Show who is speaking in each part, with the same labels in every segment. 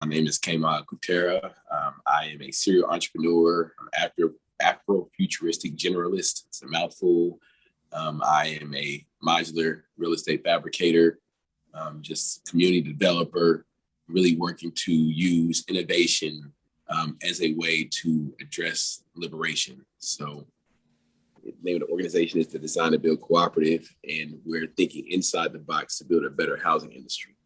Speaker 1: name is Kemal Kutera. I am a serial entrepreneur, Afro-futuristic generalist. It's a mouthful. I am a modular real estate fabricator, just community developer, really working to use innovation as a way to address liberation. So the name of the organization is the Design and Build Cooperative, and we're thinking inside the box to build a better housing industry.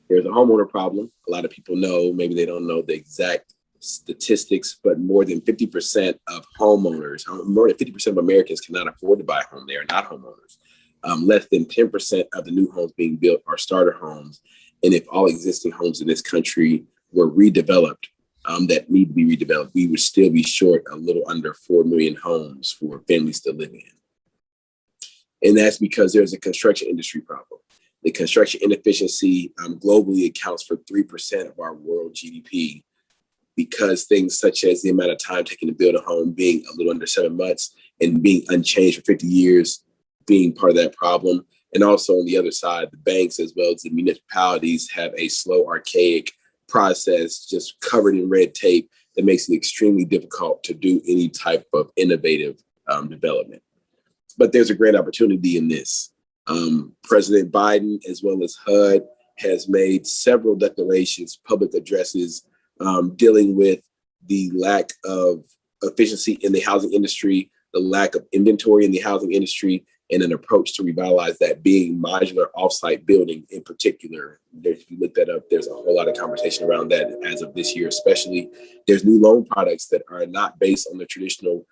Speaker 1: There's a homeowner problem. A lot of people know, maybe they don't know the exact statistics, but more than 50% of homeowners, more than 50% of Americans cannot afford to buy a home. They are not homeowners. Less than 10% of the new homes being built are starter homes. And if all existing homes in this country were redeveloped, that need to be redeveloped, we would still be short a little under 4 million homes for families to live in. And that's because there's a construction industry problem. The construction inefficiency globally accounts for 3% of our world GDP, because things such as the amount of time taken to build a home being a little under 7 months and being unchanged for 50 years being part of that problem. And also on the other side, the banks as well as the municipalities have a slow, archaic process just covered in red tape that makes it extremely difficult to do any type of innovative development. But there's a great opportunity in this. President Biden, as well as HUD, has made several declarations, public addresses, dealing with the lack of efficiency in the housing industry, the lack of inventory in the housing industry, and an approach to revitalize that being modular offsite building in particular. If you look that up, there's a whole lot of conversation around that as of this year, especially. There's new loan products that are not based on the traditional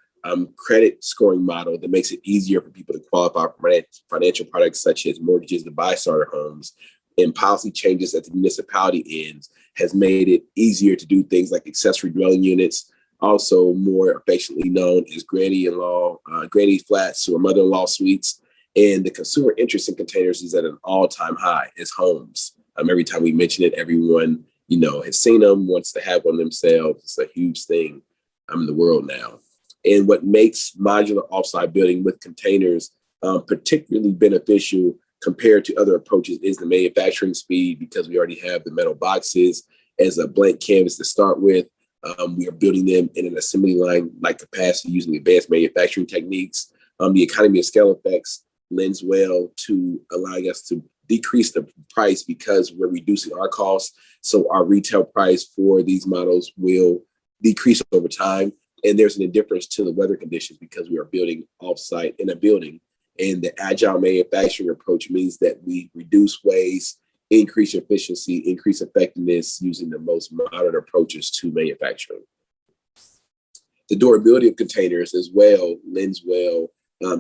Speaker 1: credit scoring model that makes it easier for people to qualify for financial products such as mortgages to buy starter homes. And policy changes at the municipality ends has made it easier to do things like accessory dwelling units, also more affectionately known as granny flats or mother-in-law suites. And the consumer interest in containers is at an all-time high as homes. Every time we mention it, everyone, has seen them, wants to have one themselves. It's a huge thing in the world now. And what makes modular offsite building with containers particularly beneficial compared to other approaches is the manufacturing speed, because we already have the metal boxes as a blank canvas to start with. We are building them in an assembly line like capacity using advanced manufacturing techniques. The economy of scale effects lends well to allowing us to decrease the price because we're reducing our costs. So our retail price for these models will decrease over time. And there's an indifference to the weather conditions because we are building offsite in a building. And the agile manufacturing approach means that we reduce waste, increase efficiency, increase effectiveness using the most modern approaches to manufacturing. The durability of containers as well lends well,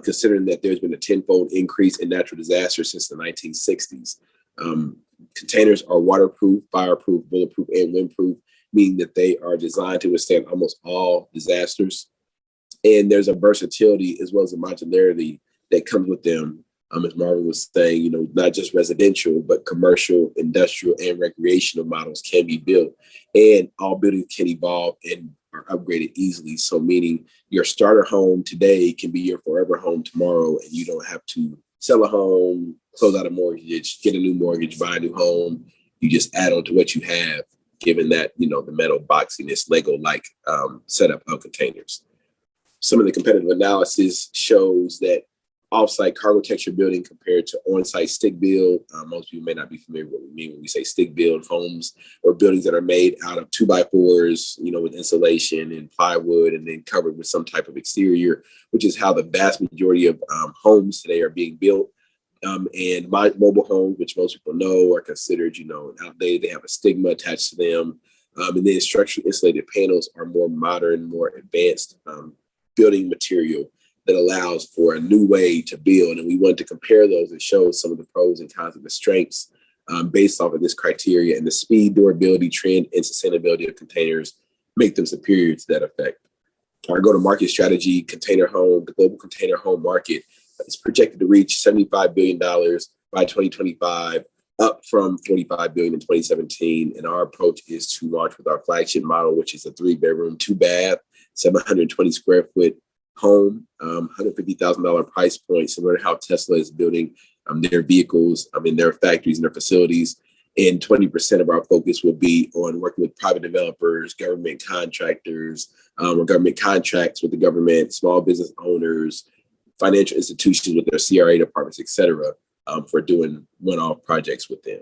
Speaker 1: considering that there's been a tenfold increase in natural disasters since the 1960s. Containers are waterproof, fireproof, bulletproof, and windproof, meaning that they are designed to withstand almost all disasters. And there's a versatility as well as a modularity that comes with them. As Marvin was saying, not just residential, but commercial, industrial, and recreational models can be built, and all buildings can evolve and are upgraded easily. So meaning your starter home today can be your forever home tomorrow, and you don't have to sell a home, close out a mortgage, get a new mortgage, buy a new home. You just add on to what you have, given that, the metal boxiness, Lego-like setup of containers. Some of the competitive analysis shows that off-site cargo texture building compared to on-site stick build. Most people may not be familiar with what we mean when we say stick build homes or buildings that are made out of 2x4s, with insulation and plywood and then covered with some type of exterior, which is how the vast majority of homes today are being built. And mobile homes, which most people know are considered, outdated. They have a stigma attached to them. And then structurally insulated panels are more modern, more advanced building material that allows for a new way to build. And we want to compare those and show some of the pros and cons of the strengths based off of this criteria, and the speed, durability, trend, and sustainability of containers make them superior to that effect. Our go-to-market strategy, the global container home market is projected to reach $75 billion by 2025, up from $45 billion in 2017. And our approach is to launch with our flagship model, which is a 3-bedroom, 2-bath, 720 square foot home, $150,000 price point, similar to how Tesla is building their vehicles in their factories and their facilities. And 20% of our focus will be on working with private developers, government contractors, or government contracts with the government, small business owners, financial institutions with their CRA departments, et cetera, for doing one-off projects with them.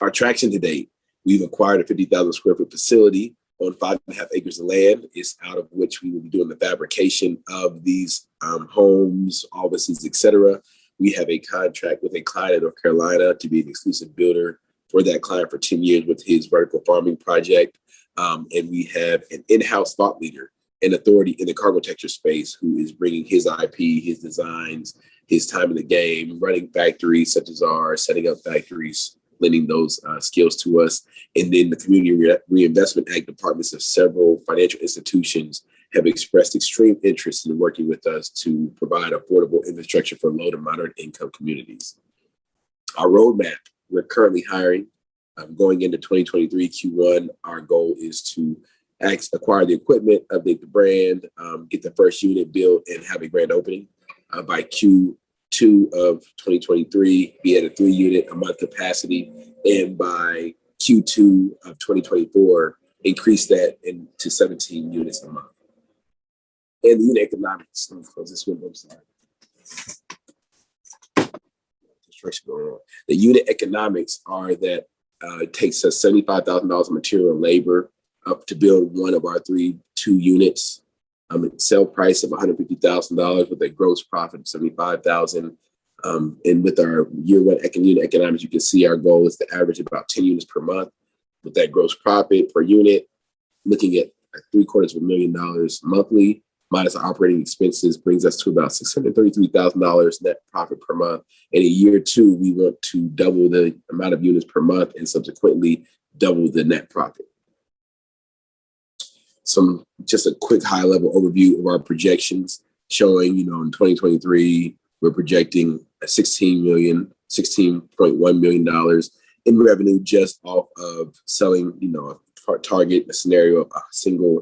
Speaker 1: Our traction to date, we've acquired a 50,000 square foot facility on 5.5 acres of land. It's out of which we will be doing the fabrication of these homes, offices, et cetera. We have a contract with a client in North Carolina to be an exclusive builder for that client for 10 years with his vertical farming project. And we have an in-house thought leader and authority in the cargo texture space who is bringing his IP, his designs, his time in the game, running factories such as ours, setting up factories, lending those skills to us. And then the Community Reinvestment Act departments of several financial institutions have expressed extreme interest in working with us to provide affordable infrastructure for low to moderate income communities. Our roadmap, we're currently hiring. Going into 2023 Q1, our goal is to acquire the equipment, update the brand, get the first unit built, and have a grand opening. By Q2 of 2023, be at a 3-unit a month capacity, and by Q2 of 2024, increase that into 17 units a month. And the unit economics, let me close this window, sorry. Construction going on. The unit economics are that it takes us $75,000 of material and labor up to build one of our 2 units. Sale price of $150,000 with a gross profit of $75,000. And with our year one unit economics, you can see our goal is to average about 10 units per month with that gross profit per unit, looking at $750,000 monthly minus our operating expenses brings us to about $633,000 net profit per month. And in year 2, we want to double the amount of units per month and subsequently double the net profit. Just a quick high level overview of our projections showing, in 2023, we're projecting $16.1 million in revenue just off of selling, a target, a scenario of a single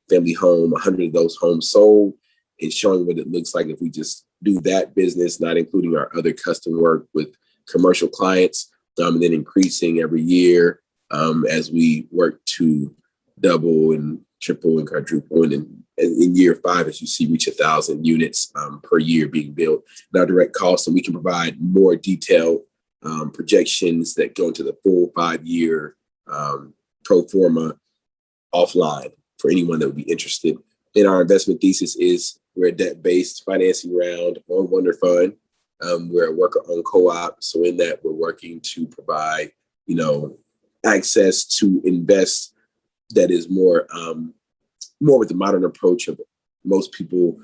Speaker 1: family home, 100 of those homes sold, and showing what it looks like if we just do that business, not including our other custom work with commercial clients, and then increasing every year as we work to double and triple and quadruple. And in year 5, as you see, reach 1,000 units per year being built. And our direct costs, and we can provide more detailed projections that go into the full 5-year pro forma offline for anyone that would be interested. And our investment thesis is we're a debt-based financing round on Wonder Fund. We're a worker-owned co-op. So in that, we're working to provide, access to invest that is more with the modern approach of most people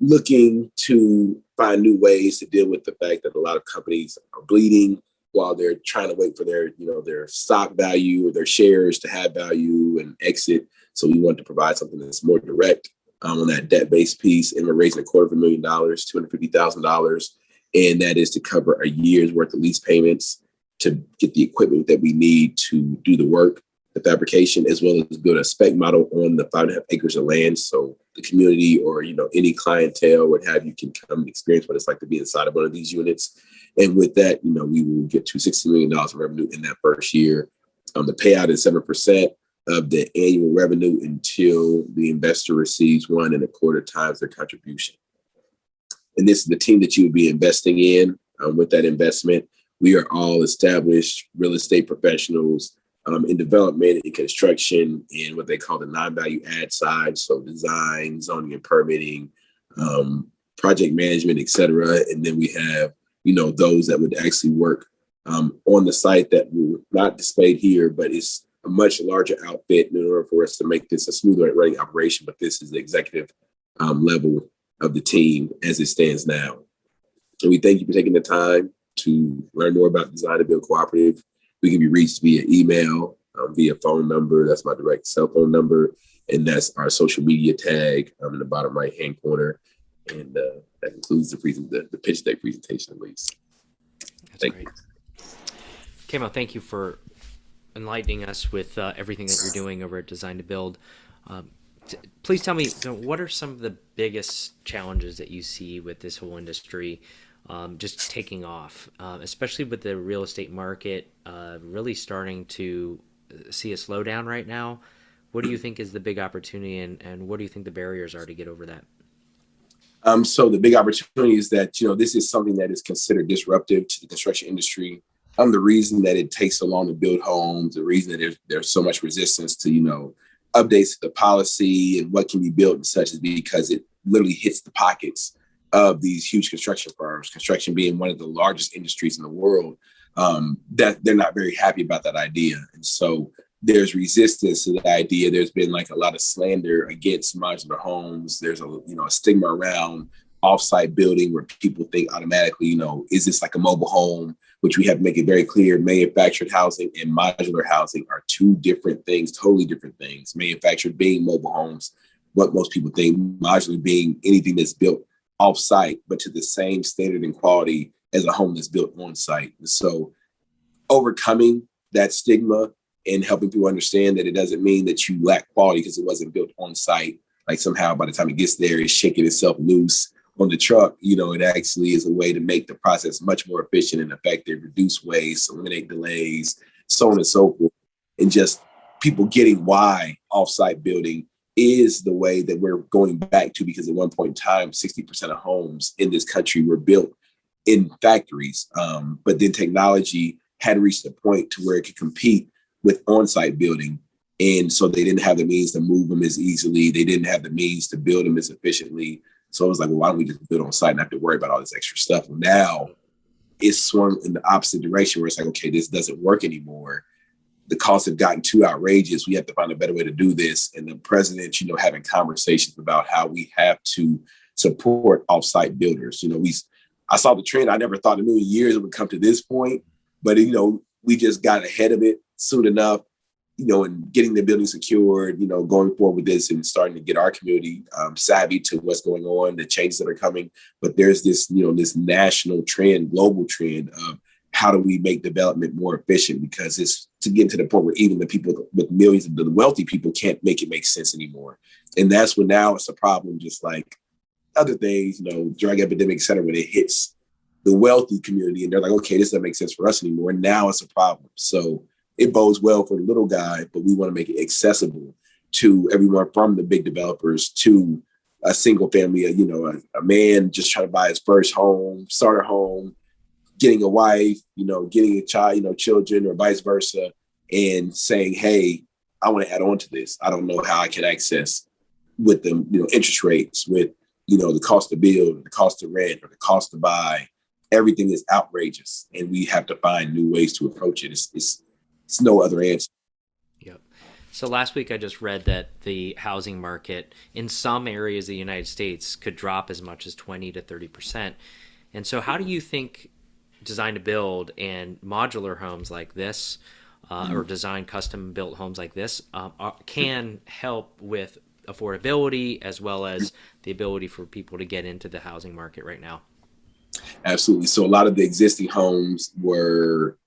Speaker 1: looking to find new ways to deal with the fact that a lot of companies are bleeding while they're trying to wait for their stock value or their shares to have value and exit. So we want to provide something that's more direct on that debt-based piece. And we're raising $250,000, $250,000. And that is to cover a year's worth of lease payments to get the equipment that we need to do the work, the fabrication, as well as build a spec model on the 5.5 acres of land. So the community or, any clientele, what have you, can come experience what it's like to be inside of one of these units. And with that, we will get to $60 million in revenue in that first year. The payout is 7% of the annual revenue until the investor receives 1.25 times their contribution. And this is the team that you would be investing in with that investment. We are all established real estate professionals in development and construction in what they call the non-value add side. So design, zoning and permitting, project management, et cetera. And then we have, those that would actually work on the site that will not displayed here, but it's a much larger outfit in order for us to make this a smoother running operation. But this is the executive level of the team as it stands now. And we thank you for taking the time to learn more about Design to Build Cooperative. We can be reached via email, via phone number. That's my direct cell phone number. And that's our social media tag in the bottom right-hand corner. And that concludes the pitch deck presentation, at least.
Speaker 2: That's great. Camo, thank you for enlightening us with everything that you're doing over at Design to Build. Please tell me, what are some of the biggest challenges that you see with this whole industry just taking off, especially with the real estate market really starting to see a slowdown right now. What do you think is the big opportunity, and what do you think the barriers are to get over that?
Speaker 1: So the big opportunity is that, this is something that is considered disruptive to the construction industry. The reason that it takes so long to build homes, the reason that there's so much resistance to, updates to the policy and what can be built and such is because it literally hits the pockets of these huge construction firms, construction being one of the largest industries in the world, that they're not very happy about that idea. And so there's resistance to the idea. There's been like a lot of slander against modular homes. There's a stigma around offsite building where people think automatically, is this like a mobile home? Which we have to make it very clear. Manufactured housing and modular housing are two different things, totally different things. Manufactured being mobile homes, what most people think, modular being anything that's built offsite, but to the same standard and quality as a home that's built on site. So overcoming that stigma and helping people understand that it doesn't mean that you lack quality because it wasn't built on site. Like somehow by the time it gets there, it's shaking itself loose on the truck. It actually is a way to make the process much more efficient and effective, reduce waste, eliminate delays, so on and so forth. And just people getting why offsite building is the way that we're going back to, because at one point in time, 60% of homes in this country were built in factories. But then technology had reached a point to where it could compete with on-site building. And so they didn't have the means to move them as easily. They didn't have the means to build them as efficiently. So it was like, well, why don't we just build on site and not have to worry about all this extra stuff? Now it's swung in the opposite direction where it's like, okay, this doesn't work anymore. The costs have gotten too outrageous. We have to find a better way to do this. And the president, having conversations about how we have to support offsite builders. I saw the trend. I never thought in a million years it would come to this point, but we just got ahead of it soon enough, and getting the building secured, going forward with this and starting to get our community savvy to what's going on, the changes that are coming. But there's this, this national trend, global trend of how do we make development more efficient, because it's to get to the point where even the people with millions of the wealthy people can't make it make sense anymore. And that's when now it's a problem, just like other things, drug epidemic, et cetera, when it hits the wealthy community and they're like, okay, this doesn't make sense for us anymore. And now it's a problem. So it bodes well for the little guy, but we want to make it accessible to everyone, from the big developers to a single family, a man just trying to buy his first home, start a home, getting a wife, getting a child, children, or vice versa, and saying, hey, I want to add on to this. I don't know how I can access with them, interest rates, with, the cost to build, the cost to rent, or the cost to buy. Everything is outrageous, and we have to find new ways to approach it. It's no other answer.
Speaker 2: Yep. So last week I just read that the housing market in some areas of the United States could drop as much as 20 to 30%. And so how do you think design to build and modular homes like this, or design custom built homes like this, can help with affordability as well as the ability for people to get into the housing market right now?
Speaker 1: Absolutely. So a lot of the existing homes were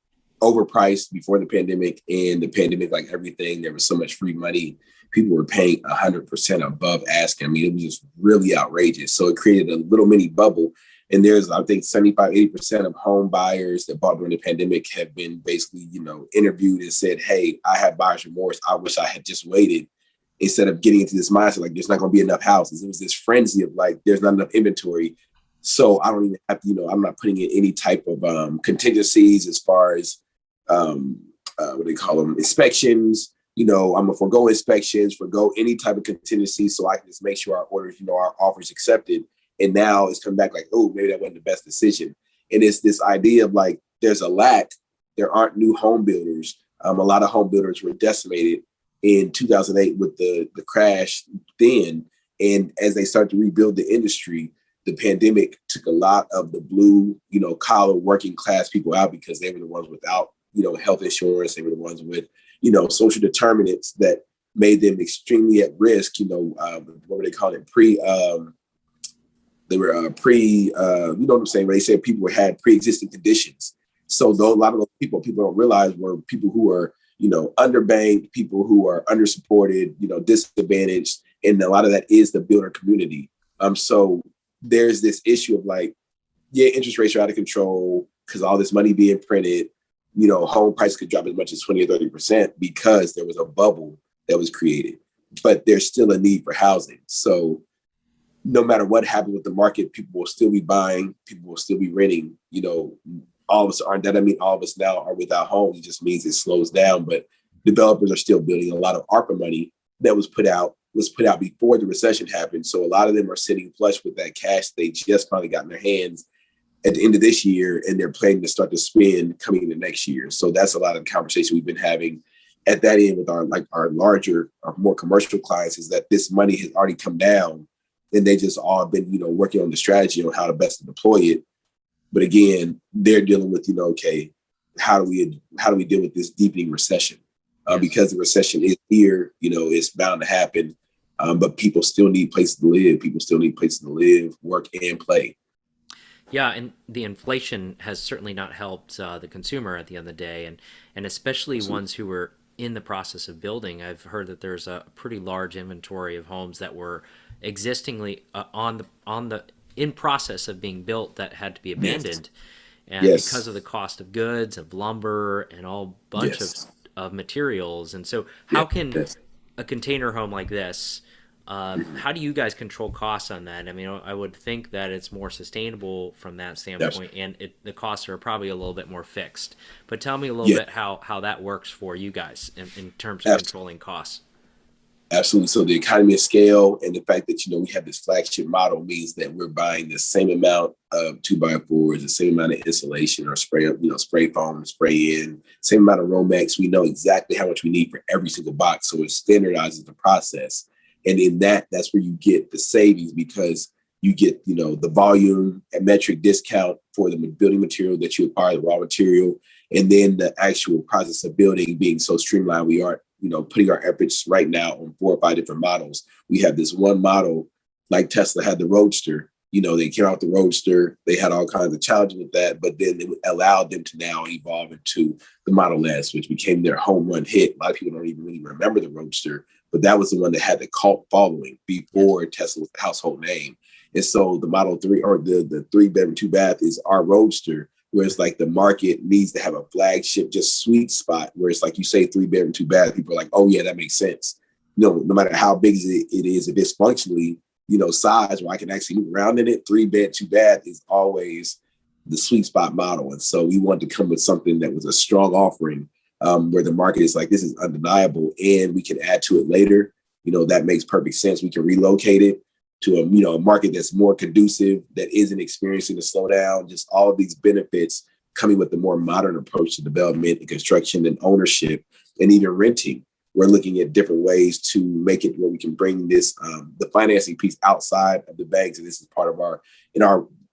Speaker 1: overpriced before the pandemic. And the pandemic, like everything, there was so much free money. People were paying 100% above asking. I mean, it was just really outrageous. So it created a little mini bubble. And there's, I think, 75-80% of home buyers that bought during the pandemic have been basically, interviewed and said, hey, I have buyer's remorse. I wish I had just waited, instead of getting into this mindset, like there's not going to be enough houses. It was this frenzy of like, there's not enough inventory. So I don't even have to, I'm not putting in any type of contingencies as far as what they call them, inspections. I'm gonna forego inspections, forego any type of contingency, so I can just make sure our orders, our offers accepted. And now it's come back like, oh, maybe that wasn't the best decision. And it's this idea of like, there's a lack. There aren't new home builders. A lot of home builders were decimated in 2008 with the crash then. And as they start to rebuild the industry, the pandemic took a lot of the blue, collar working class people out, because they were the ones without, health insurance. They were the ones with, social determinants that made them extremely at risk. What were they calling it? They were you know what I'm saying? When they said people had pre-existing conditions. So though a lot of those people don't realize were people who are, underbanked, people who are undersupported, disadvantaged. And a lot of that is the builder community. So there's this issue of like, yeah, interest rates are out of control because all this money being printed, home prices could drop as much as 20 or 30% because there was a bubble that was created. But there's still a need for housing. So no matter what happens with the market, people will still be buying, people will still be renting. All of us aren't, that doesn't mean all of us now are without homes. It just means it slows down. But developers are still building. A lot of ARPA money that was put out before the recession happened. So a lot of them are sitting flush with that cash they just finally got in their hands at the end of this year, and they're planning to start to spend coming into next year. So that's a lot of the conversation we've been having at that end with our larger, our more commercial clients, is that this money has already come down, and they just all been, working on the strategy on how to best to deploy it. But again, they're dealing with, okay, how do we deal with this deepening recession?
Speaker 2: Yes.
Speaker 1: Because the recession is here, it's bound to happen. But people still need places to live. People still need places to live, work, and play.
Speaker 2: Yeah, and the inflation has certainly not helped the consumer at the end of the day, and especially
Speaker 1: Absolutely.
Speaker 2: ones who were in the process of building. I've heard that there's a pretty large inventory of homes that were existingly in process of being built that had to be abandoned, and
Speaker 1: Yes.
Speaker 2: because of the cost of goods, of lumber, and all bunch
Speaker 1: Yes.
Speaker 2: of materials. And so, how
Speaker 1: Yes.
Speaker 2: can
Speaker 1: Yes.
Speaker 2: a container home like this, how do you guys control costs on that? I mean, I would think that it's more sustainable from that standpoint, and the costs are probably a little bit more fixed. But tell me a little
Speaker 1: Yeah.
Speaker 2: bit how that works for you guys in terms of controlling costs.
Speaker 1: Absolutely. So the economy of scale and the fact that, we have this flagship model means that we're buying the same amount of 2x4s, the same amount of insulation or spray foam, spray in, same amount of Romex. We know exactly how much we need for every single box. So it standardizes the process. And in that's where you get the savings, because you get, the volume and metric discount for the building material that you acquire, the raw material, and then the actual process of building being so streamlined. We aren't, putting our efforts right now on 4 or 5 different models. We have this one model, like Tesla had the Roadster. They came out the Roadster. They had all kinds of challenges with that, but then it allowed them to now evolve into the Model S, which became their home run hit. A lot of people don't even really remember the Roadster, but that was the one that had the cult following before Tesla was a household name. And so the Model 3, or the 3-bedroom, 2-bath, is our Roadster, where it's like the market needs to have a flagship, just sweet spot, where it's like you say 3-bedroom, 2-bath, people are like, oh yeah, that makes sense. No matter how big it is, if it's functionally, size where I can actually move around in it, 3-bed, 2-bath is always the sweet spot model. And so we wanted to come with something that was a strong offering, where the market is like, this is undeniable, and we can add to it later. That makes perfect sense. We can relocate it to a market that's more conducive, that isn't experiencing a slowdown. Just all of these benefits coming with the more modern approach to development and construction and ownership, and even renting. We're looking at different ways to make it where we can bring this, the financing piece outside of the banks. And this is part of our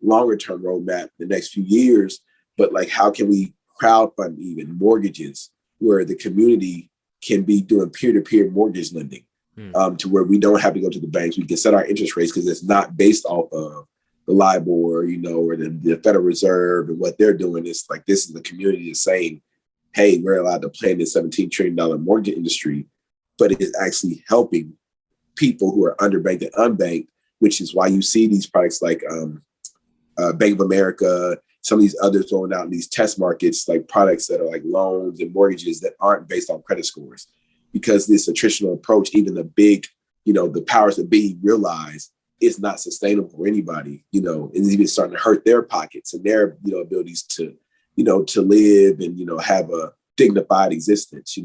Speaker 1: longer term roadmap the next few years. But like, how can we crowdfund even mortgages where the community can be doing peer-to-peer mortgage lending? To where we don't have to go to the banks. We can set our interest rates because it's not based off of the LIBOR, or the Federal Reserve and what they're doing. It's like, this is the community is saying, hey, we're allowed to play in this $17 trillion mortgage industry, but it is actually helping people who are underbanked and unbanked, which is why you see these products like Bank of America, some of these others throwing out in these test markets, like products that are like loans and mortgages that aren't based on credit scores. Because this attritional approach, even the big, the powers that be realize it's not sustainable for anybody, it's even starting to hurt their pockets and their, abilities to, to live and, have a dignified existence,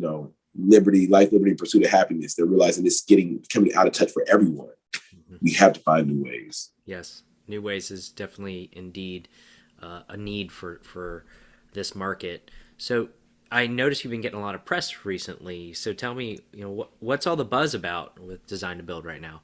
Speaker 1: liberty, life, liberty, pursuit of happiness. They're realizing it's coming out of touch for everyone. Mm-hmm. We have to find new ways.
Speaker 2: Yes. New ways is definitely indeed a need for this market. So I noticed you've been getting a lot of press recently. So tell me, what's all the buzz about with Design to Build right now?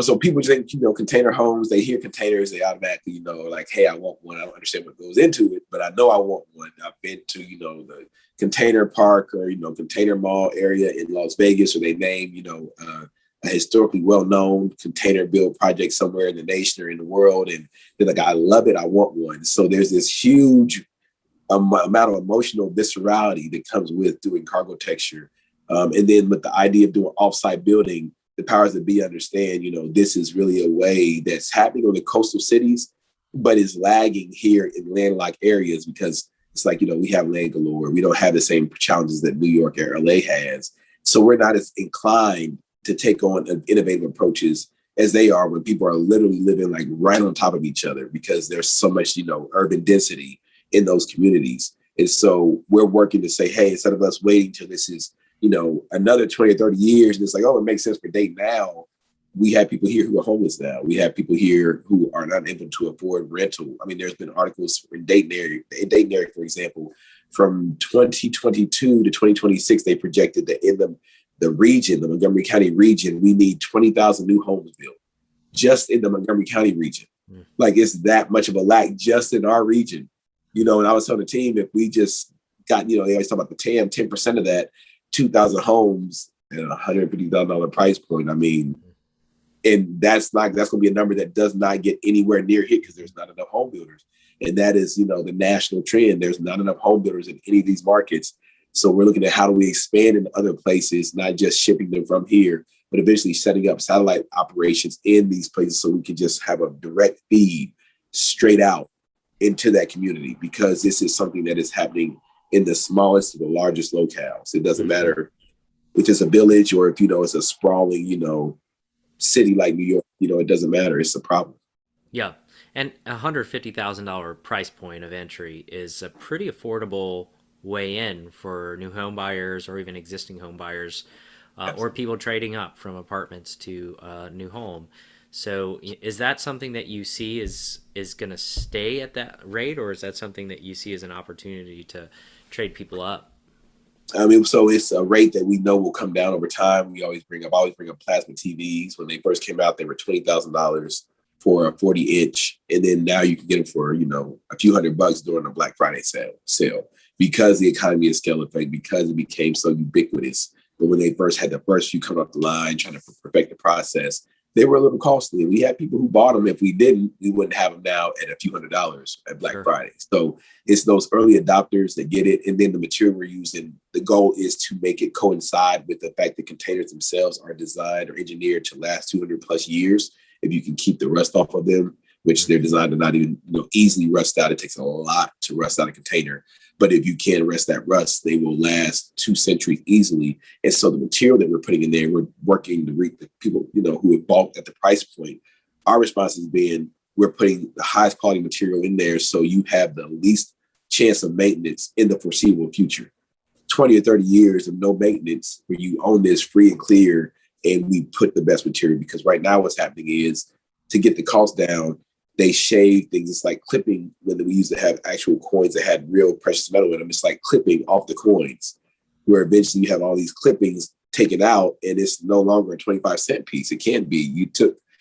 Speaker 1: So people think, container homes, they hear containers, they automatically, like, hey, I want one. I don't understand what goes into it, but I know I want one. I've been to, the container park or, container mall area in Las Vegas, or they name, a historically well-known container build project somewhere in the nation or in the world. And they're like, I love it. I want one. So there's this huge amount of emotional viscerality that comes with doing cargo texture. And then with the idea of doing offsite building, the powers that be understand, this is really a way that's happening on the coastal cities, but is lagging here in landlocked areas because it's like, we have land galore. We don't have the same challenges that New York or LA has. So we're not as inclined to take on innovative approaches as they are when people are literally living like right on top of each other because there's so much, urban density in those communities. And so we're working to say, hey, instead of us waiting till this is, another 20 or 30 years, and it's like, oh, it makes sense for date now. We have people here who are homeless now. We have people here who are not able to afford rental. I mean, there's been articles in Dayton area, for example, from 2022 to 2026, they projected that in the region, the Montgomery County region, we need 20,000 new homes built just in the Montgomery County region. Like it's that much of a lack just in our region. And I was telling the team, if we just got, they always talk about the TAM, 10% of that, 2,000 homes at a $150,000 price point. I mean, and that's going to be a number that does not get anywhere near hit because there's not enough home builders. And that is, the national trend. There's not enough home builders in any of these markets. So we're looking at how do we expand in other places, not just shipping them from here, but eventually setting up satellite operations in these places so we can just have a direct feed straight out into that community, because this is something that is happening in the smallest to the largest locales. It doesn't matter if it's a village or if, it's a sprawling, city like New York, it doesn't matter. It's a problem.
Speaker 2: Yeah. And $150,000 price point of entry is a pretty affordable way in for new home buyers or even existing home buyers, or people trading up from apartments to a new home. So is that something that you see is going to stay at that rate, or is that something that you see as an opportunity to trade people up?
Speaker 1: I mean, so it's a rate that we know will come down over time. I always bring up plasma TVs. When they first came out, they were $20,000 for a 40-inch, and then now you can get them for a few $100 during a Black Friday sale because the economy of scale effect, because it became so ubiquitous. But when they first had the first few come off the line, trying to perfect the process, they were a little costly. We had people who bought them. If we didn't, we wouldn't have them now at a few $100s at Black Friday. So it's those early adopters that get it. And then the material we're using, the goal is to make it coincide with the fact that containers themselves are designed or engineered to last 200 plus years. If you can keep the rust off of them, which they're designed to not even easily rust out. It takes a lot to rust out a container. But if you can rest that rust, they will last 2 centuries easily. And so the material that we're putting in there, we're working to reach the people, who have bought at the price point. Our response has been, we're putting the highest quality material in there so you have the least chance of maintenance in the foreseeable future. 20 or 30 years of no maintenance where you own this free and clear, and we put the best material. Because right now what's happening is, to get the cost down, they shave things. It's like clipping when we used to have actual coins that had real precious metal in them. It's like clipping off the coins, where eventually you have all these clippings taken out and it's no longer a 25-cent piece. It can be.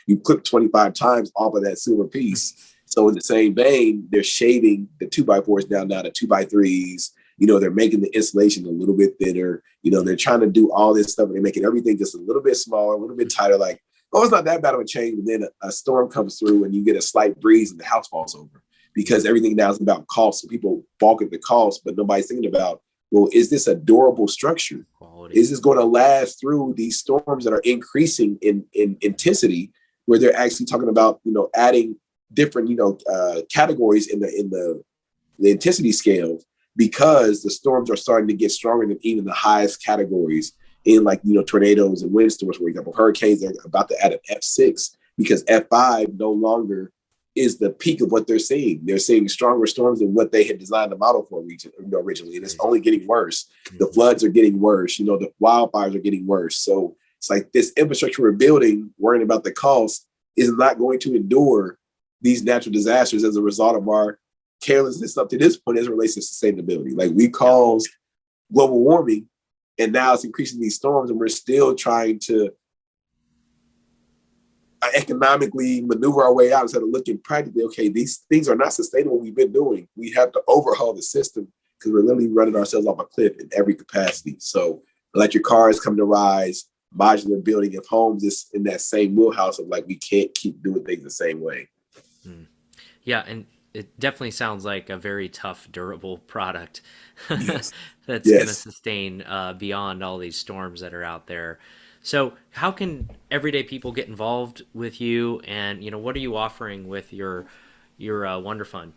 Speaker 1: You clipped 25 times off of that silver piece. So in the same vein, they're shaving the 2x4s down now to 2x3s. They're making the insulation a little bit thinner. They're trying to do all this stuff and they're making everything just a little bit smaller, a little bit tighter. Like, oh, it's not that bad of a change. But then a storm comes through and you get a slight breeze and the house falls over, because everything now is about cost. So people balk at the cost, but nobody's thinking about, well, is this a durable structure? Quality. Is this going to last through these storms that are increasing in intensity, where they're actually talking about, adding different, categories in the intensity scale, because the storms are starting to get stronger than even the highest categories in, like, tornadoes and windstorms, for example. Hurricanes are about to add an F6 because F5 no longer is the peak of what they're seeing. They're seeing stronger storms than what they had designed the model for originally, and it's only getting worse. The floods are getting worse. The wildfires are getting worse. So it's like this infrastructure we're building, worrying about the cost, is not going to endure these natural disasters as a result of our carelessness up to this point as it relates to sustainability. Like, we caused global warming, and now it's increasing these storms, and we're still trying to economically maneuver our way out instead of looking practically, okay, these things are not sustainable. We've been doing. We have to overhaul the system because we're literally running ourselves off a cliff in every capacity. So electric cars come to rise, modular building of homes is in that same wheelhouse of, like, we can't keep doing things the same way.
Speaker 2: Yeah, and it definitely sounds like a very tough, durable product
Speaker 1: Yes.
Speaker 2: that's going to sustain beyond all these storms that are out there. So how can everyday people get involved with you? And, what are you offering with your your Wonder Fund?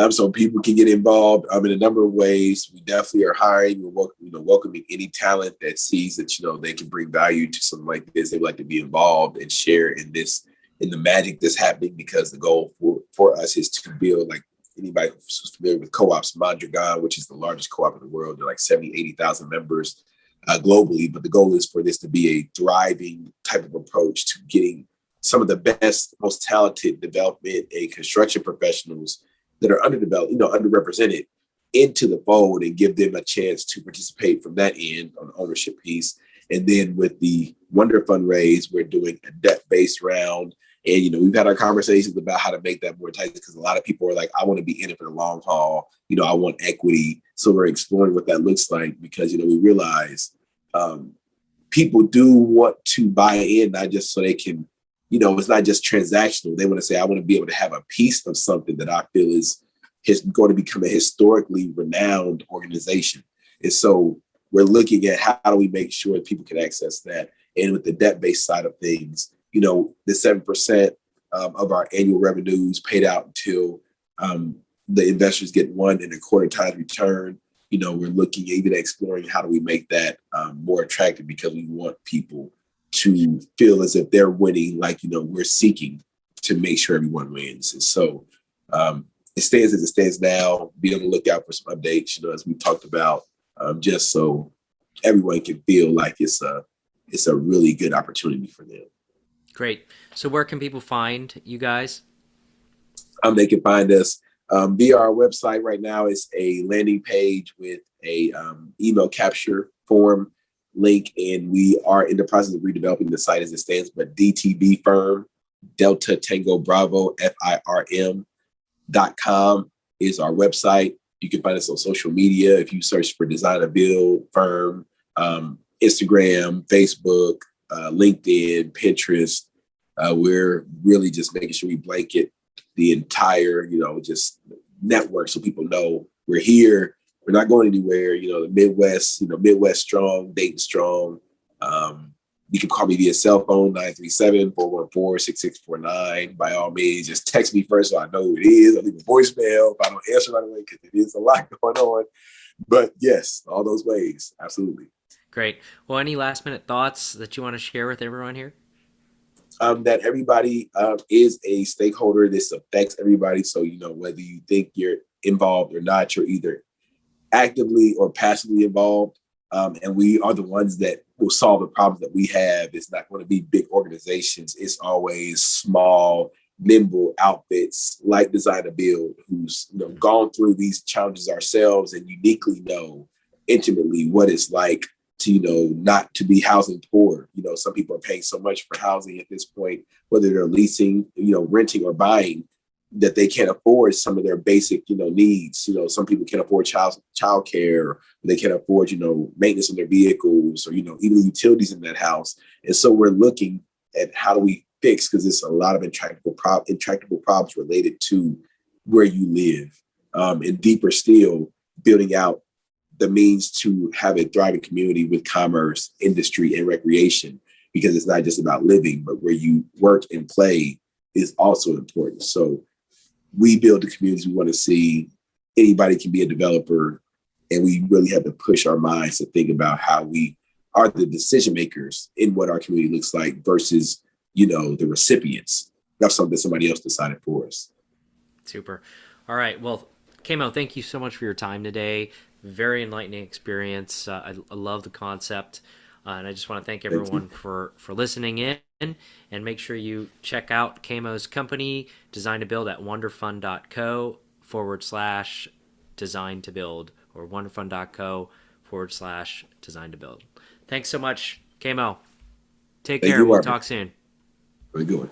Speaker 1: So people can get involved in a number of ways. We definitely are hiring. Welcoming any talent that sees that they can bring value to something like this. They would like to be involved and share in the magic that's happening. Because the goal for us is to build, like, anybody who's familiar with co-ops, Mondragon, which is the largest co-op in the world. They're like 70,000-80,000 members globally. But the goal is for this to be a thriving type of approach to getting some of the best, most talented development and construction professionals that are underdeveloped, underrepresented, into the fold, and give them a chance to participate from that end on the ownership piece. And then with the Wonder fundraise, we're doing a debt-based round. And, we've had our conversations about how to make that more tight, because a lot of people are like, I want to be in it for the long haul. I want equity. So we're exploring what that looks like, because, we realize people do want to buy in, not just so they can, it's not just transactional. They want to say, I want to be able to have a piece of something that I feel is going to become a historically renowned organization. And so we're looking at how do we make sure that people can access that. And with the debt-based side of things, the 7% of our annual revenues paid out until the investors get 1.25 times return. We're looking, even exploring how do we make that more attractive, because we want people to feel as if they're winning, like, we're seeking to make sure everyone wins. And so it stands as it stands now. Be on the lookout for some updates, as we talked about, just so everyone can feel like it's a really good opportunity for them.
Speaker 2: Great. So where can people find you guys?
Speaker 1: They can find us via our website. Right now, it's a landing page with a email capture form link, and we are in the process of redeveloping the site as it stands. But DTB Firm, Delta Tango Bravo FIRM.com is our website. You can find us on social media. If you search for Design to Build Firm, Instagram, Facebook, LinkedIn, Pinterest, we're really just making sure we blanket the entire, just network, so people know we're here. We're not going anywhere. The Midwest, Midwest strong, Dayton strong. You can call me via cell phone, 937-414-6649. By all means, just text me first so I know who it is. I'll leave a voicemail if I don't answer right away, because it is a lot going on. But yes, all those ways, absolutely.
Speaker 2: Great. Well, any last minute thoughts that you want to share with everyone here?
Speaker 1: That everybody is a stakeholder. This affects everybody. So, whether you think you're involved or not, you're either actively or passively involved. And we are the ones that will solve the problems that we have. It's not going to be big organizations. It's always small, nimble outfits like Design to Build, who's gone through these challenges ourselves and uniquely know intimately what it's like to not to be housing poor. Some people are paying so much for housing at this point, whether they're leasing, renting or buying, that they can't afford some of their basic needs. Some people can't afford child care. They can't afford maintenance on their vehicles, or even utilities in that house. And so we're looking at how do we fix, because there's a lot of intractable problems related to where you live, and deeper still, building out the means to have a thriving community with commerce, industry, and recreation, because it's not just about living, but where you work and play is also important. So we build the communities we want to see. Anybody can be a developer, and we really have to push our minds to think about how we are the decision makers in what our community looks like versus, the recipients of something somebody else decided for us.
Speaker 2: Super. All right. Well, Kamo, thank you so much for your time today. Very enlightening experience. I love the concept. And I just want to thank everyone for listening in, and make sure you check out Kamo's company, Design to Build, at wonderfund.co/design to build, or wonderfund.co/design to build. Thanks so much, Kamo. Take care. We'll talk soon.
Speaker 1: Very good.